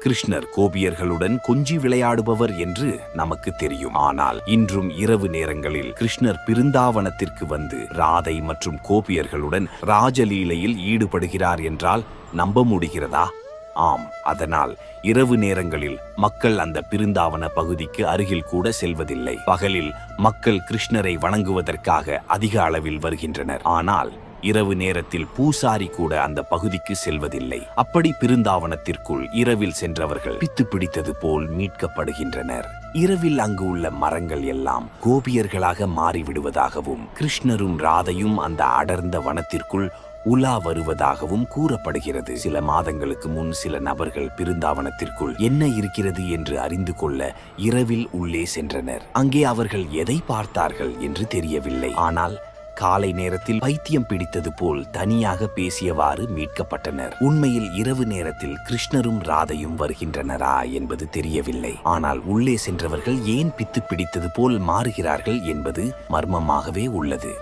கிருஷ்ணர் கோபியர்களுடன் கொஞ்சி விளையாடுபவர் என்று நமக்கு தெரியும். ஆனால் இன்றும் இரவு நேரங்களில் கிருஷ்ணர் பிருந்தாவனத்திற்கு வந்து ராதை மற்றும் கோபியர்களுடன் ராஜலீலையில் ஈடுபடுகிறார் என்றால் நம்ப முடிகிறதா? ஆம். அதனால் இரவு நேரங்களில் மக்கள் அந்த பிருந்தாவன பகுதிக்கு அருகில் கூட செல்வதில்லை. பகலில் மக்கள் கிருஷ்ணரை வணங்குவதற்காக அதிக அளவில் வருகின்றனர். ஆனால் இரவு நேரத்தில் பூசாரி கூட அந்த பகுதிக்கு செல்வதில்லை. அப்படி பிருந்தாவனத்திற்குள் இரவில் சென்றவர்கள் பித்து பிடித்தது போல் மீட்கப்படுகின்றனர். இரவில் அங்கு உள்ள மரங்கள் எல்லாம் கோபியர்களாக மாறிவிடுவதாகவும் கிருஷ்ணரும் ராதையும் அந்த அடர்ந்த வனத்திற்குள் உலா வருவதாகவும் கூறப்படுகிறது. சில மாதங்களுக்கு முன் சில நபர்கள் பிருந்தாவனத்திற்குள் என்ன இருக்கிறது என்று அறிந்து கொள்ள இரவில் உள்ளே சென்றனர். அங்கே அவர்கள் எதை பார்த்தார்கள் என்று தெரியவில்லை. ஆனால் காலை நேரத்தில் பைத்தியம் பிடித்தது போல் தனியாக பேசியவாறு மீட்கப்பட்டனர். உண்மையில் இரவு நேரத்தில் கிருஷ்ணரும் ராதையும் வருகின்றனரா என்பது தெரியவில்லை. ஆனால் உள்ளே சென்றவர்கள் ஏன் பித்து பிடித்தது போல் மாறுகிறார்கள் என்பது மர்மமாகவே உள்ளது.